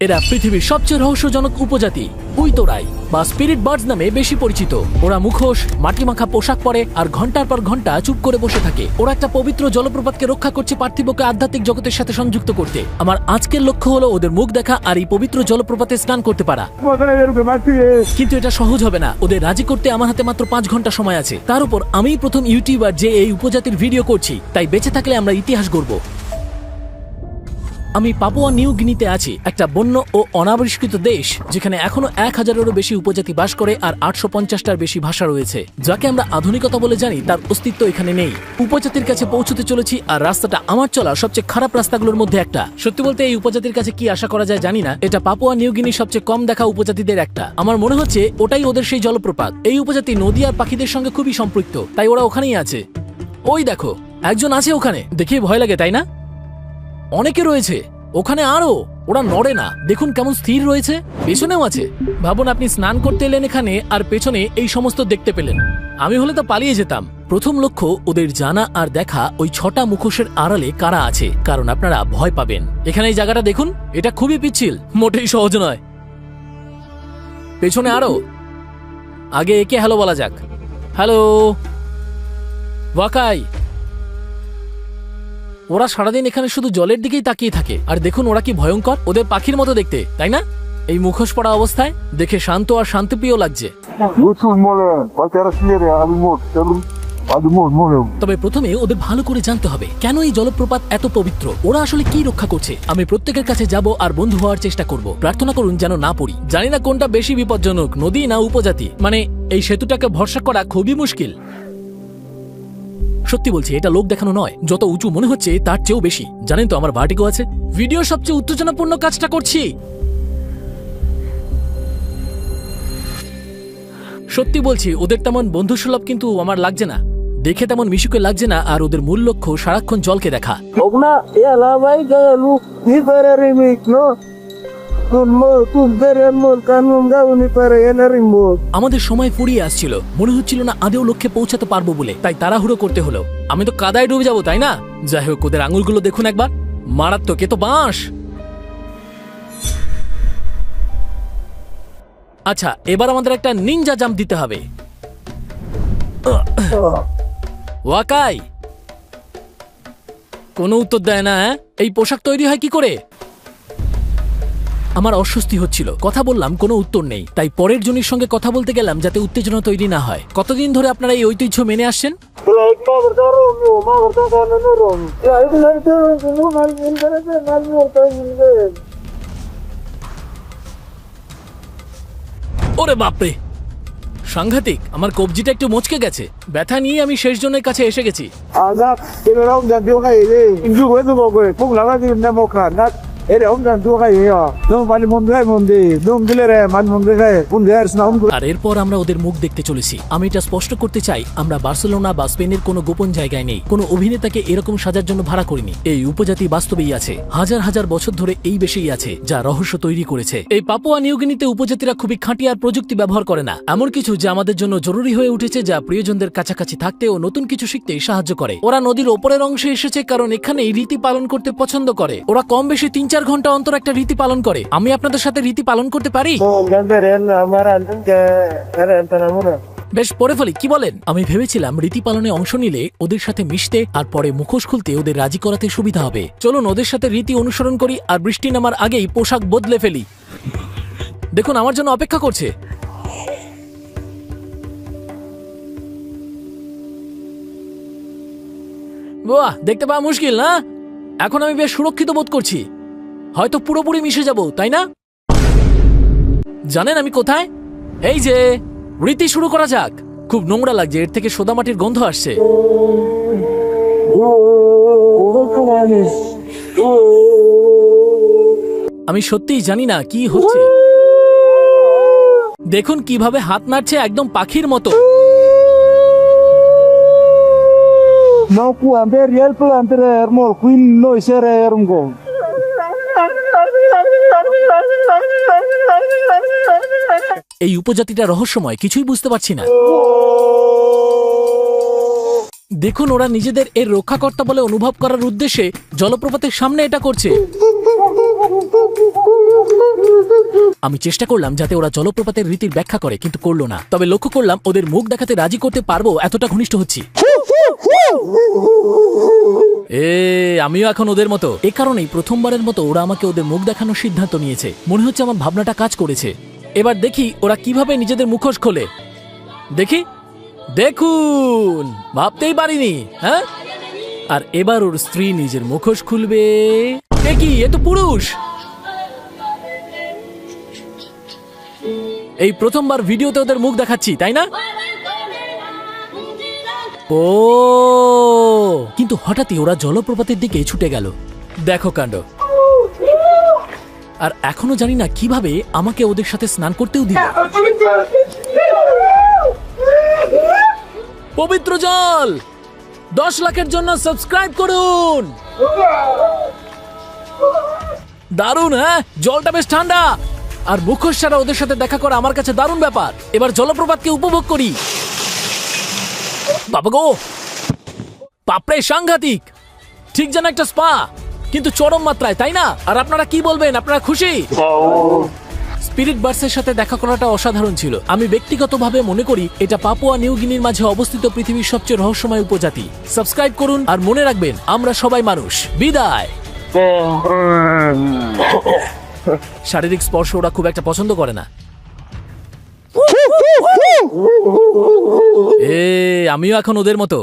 এরা পৃথিবীর সবচেয়ে রহস্যজনক উপজাতি উইতরাই বা স্পিরিট বার্ডস নামে বেশি পরিচিত। ওরা মুখোশ, মাটিমাখা পোশাক পরে আর ঘন্টার পর ঘন্টা চুপ করে বসে থাকে। ওরা একটা পবিত্র জলপ্রপাতকে রক্ষা করছে পার্থিবকে আধ্যাত্মিক জগতের সাথে সংযুক্ত করতে। আমার আজকের লক্ষ্য হলো ওদের মুখ দেখা আর এই পবিত্র জলপ্রপাতে স্নান করতে পারা। কিন্তু এটা সহজ হবে না। ওদের রাজি করতে আমার হাতে মাত্র 5 ঘন্টা সময় আছে। তার উপর আমিই প্রথম ইউটিউবার যে এই উপজাতির ভিডিও করছি, তাই বেঁচে থাকলে আমরা ইতিহাস গড়ব। আমি পাপুয়া নিউ গিনিতে আছি, একটা বন্য ও অনাবিষ্কৃত দেশ যেখানে এখনো 1000-এরও বেশি উপজাতি বাস করে আর 850টার বেশি ভাষা রয়েছে। যাকে আমরা আধুনিকতা বলে জানি তার অস্তিত্ব এখানে নেই। উপজাতির কাছে পৌঁছতে চলেছি আর রাস্তাটা আমার চলা সবচেয়ে খারাপ রাস্তাগুলোর মধ্যে একটা। সত্যি বলতে এই উপজাতির কাছে কি আশা করা যায় জানি না। এটা পাপুয়া নিউ গিনির সবচেয়ে কম দেখা উপজাতিদের একটা। আমার মনে হচ্ছে ওটাই ওদের সেই জলপ্রপাত। এই উপজাতি নদী আর পাখিদের সঙ্গে খুবই সম্পৃক্ত, তাই ওরা ওখানেই আছে। ওই দেখো, একজন আছে ওখানে, দেখে ভয় লাগে তাই না? অনেকে রয়েছে ওখানে, আরো ওরা নড়ে না। দেখুন কেমন স্থির রয়েছে। পেছনেও আছে। ভাবুন আপনি স্নান করতে এলেন এখানে আর পেছনে এই সমস্ত দেখতে পেলেন। আমি হলে তো পালিয়ে যেতাম। প্রথম লক্ষ্য ওদের জানা আর দেখা ওই 6টা মুখোশের আড়ালে কারা আছে, কারণ আপনারা ভয় পাবেন। এখানে এই জায়গাটা দেখুন, এটা খুবই পিচ্ছিল, মোটেই সহজ নয়। পেছনে আরো। আগে একে হ্যালো বলা যাক। হ্যালো ওয়াকাই। ওরা সারাদিন এখানে শুধু জলের দিকেই তাকিয়ে থাকে। আর দেখুন ওরা কি ভয়ঙ্কর, ওদের পাখির মতো দেখতে, তাই না? এই মুখোশ পরা অবস্থায় দেখে শান্ত আর শান্তিপ্রিয় লাগছে। তবে প্রথমে ওদের ভালো করে জানতে হবে কেন এই জলপ্রপাত এত পবিত্র, ওরা আসলে কি রক্ষা করছে। আমি প্রত্যেকের কাছে যাব আর বন্ধু হওয়ার চেষ্টা করব। প্রার্থনা করুন যেন না পড়ি। জানি না কোনটা বেশি বিপজ্জনক, নদী না উপজাতি। মানে এই সেতুটাকে ভরসা করা খুবই মুশকিল। সত্যি বলছি, এটা লোক দেখানো নয়। যত উঁচু মনে হচ্ছে তার চেয়েও বেশি। জানেন তো আমার ভার্টিগো আছে। ভিডিওর সবচেয়ে উত্তেজনাপূর্ণ কাজটা করছি। সত্যি বলছি, ওদের তেমন বন্ধুসুলভ কিন্তু আমার লাগছে না। দেখে তেমন মিশুকে লাগছে না। আর ওদের মূল লক্ষ্য সারাক্ষণ জলকে দেখা। আমাদের সময় ফুরিয়ে আসছিল, মনে হচ্ছিল না আদেও লক্ষ্যে পৌঁছাতে পারবো বলে, তাই তাড়াহুড়ো করতে হলো। আমি তো কাদায় ডুবে যাবো, তাই না? যাই হোক, ওদের আঙুলগুলো দেখুন একবার, মারাত্মক। এ তো বাঁশ। আচ্ছা, এবার আমাদের একটা নিনজা জাম্প দিতে হবে। ওয়াকাই কোনো উত্তর দেয় না। এই পোশাক তৈরি হয় কি করে? আমার অস্বস্তি হচ্ছিল, কথা বললাম, কোনো উত্তর নেই। তাই পরের জনের সঙ্গে কথা বলতে গেলাম যাতে উত্তেজনা তৈরি না হয়। কতদিন ধরে আপনারা এই ঐতিহ্য মেনে আসছেন? ওরে বাপরে, সাংঘাতিক। আমার কবজিটা একটু মচকে গেছে। ব্যথা নিয়ে আমি শেষ জনের কাছে এসে গেছি। আর এরপর আমরা ওদের মুখ দেখতে চলেছি। আমি এটা স্পষ্ট করতে চাই, আমরা বার্সেলোনা বা স্পেনের কোনো গোপন জায়গায় নেই। কোনো অভিনেতাকে এরকম সাজার জন্য ভাড়া করিনি। এই উপজাতি বাস্তবেই আছে, হাজার হাজার বছর ধরে এই বেশেই আছে, যা রহস্য তৈরি করেছে। এই পাপুয়া নিউগিনিতে উপজাতিরা খুবই খাঁটি আর প্রযুক্তি ব্যবহার করে না। এমন কিছু যা আমাদের জন্য জরুরি হয়ে উঠেছে, যা প্রিয়জনদের কাছাকাছি থাকতে ও নতুন কিছু শিখতে সাহায্য করে। ওরা নদীর ওপরের অংশে এসেছে কারণ এখানেই রীতি পালন করতে পছন্দ করে। ওরা কম বেশি 3-4 ঘন্টা অন্তর একটা রীতি পালন করে। আমি আপনাদের সাথে রীতি পালন করতে পারি? বেশ, পরে ফেলি, কি বলেন? আমি ভেবেছিলাম রীতি পালনে অংশ নিলে ওদের সাথে মিশতে আর পরে মুখোশ খুলতে ওদের রাজি করাতে সুবিধা হবে। চলুন ওদের সাথে রীতি অনুসরণ করি আর বৃষ্টি নামার আগেই পোশাক বদলে ফেলি। দেখুন আমার জন্য অপেক্ষা করছে। বাহ, দেখতে পাওয়া মুশকিল না? এখন আমি বেশ সুরক্ষিত বোধ করছি। হয়তো পুরোপুরি মিশে যাব, তাই না? জানেন আমি কোথায়? এই যে, রীতি শুরু করা যাক। খুব নোংরা লাগছে, এর থেকে সোদামাটির গন্ধ আসছে। আমি সত্যিই জানি না কি হচ্ছে। দেখুন কিভাবে হাত নাড়ছে, একদম পাখির মতো। এই উপজাতিটা রহস্যময়, কিছুই বুঝতে পারছি না। দেখুন ওরা নিজেদের এর রক্ষাকর্তা বলে অনুভব করার উদ্দেশ্যে জলপ্রপাতের সামনে এটা করছে। আমি চেষ্টা করলাম যাতে ওরা জলপ্রপাতের রীতির ব্যাখ্যা করে, কিন্তু করলো না। তবে লক্ষ্য করলাম ওদের মুখ দেখাতে রাজি করতে পারবো এতটা ঘনিষ্ঠ হচ্ছি। আমিও এখন ওদের মতো। এ কারণেই প্রথমবারের মতো ওরা আমাকে ওদের মুখ দেখানোর সিদ্ধান্ত নিয়েছে। মনে হচ্ছে আমার ভাবনাটা কাজ করেছে। এবার দেখি ওরা কিভাবে নিজেদের মুখোশ খোলে। দেখি, দেখুন, ভাবতেই পারিনি। হ্যাঁ, আর এবার ওর স্ত্রী নিজের মুখোশ খুলবে। দেখি, এ তো পুরুষ। এই প্রথমবার ভিডিওতে ওদের মুখ দেখাচ্ছি, তাই না? ও, কিন্তু হঠাৎই ওরা জলপ্রপাতের দিকে ছুটে গেল। দেখো কাণ্ড। আর এখনো জানি না কিভাবে আমাকে ওদের সাথে স্নান করতেও দিল। পবিত্র জল 10 লাখের জন্য সাবস্ক্রাইব করুন। দারুণ, হ্যাঁ, জলটা বেশ ঠান্ডা। আর মুখোশ ছাড়া ওদের সাথে দেখা করা আমার কাছে দারুণ ব্যাপার। এবার জলপ্রপাতকে উপভোগ করি। বাবা গো, বাপরে সাংঘাতিক, ঠিক যেন একটা স্পা, কিন্তু চরম মাত্রায়, তাই না? আর আপনারা কি বলবেন? আপনারা খুশি? স্পিরিট বার্ডসের সাথে দেখা করাটা অসাধারণ ছিল। আমি ব্যক্তিগতভাবে মনে করি এটা পাপুয়া নিউ গিনির মাঝে অবস্থিত পৃথিবীর সবচেয়ে রহস্যময় উপজাতি। সাবস্ক্রাইব করুন আর মনে রাখবেন, আমরা সবাই মানুষ। বিদায়। শারীরিক স্পর্শ ওরা খুব একটা পছন্দ করে না। আমিও এখন ওদের মতো।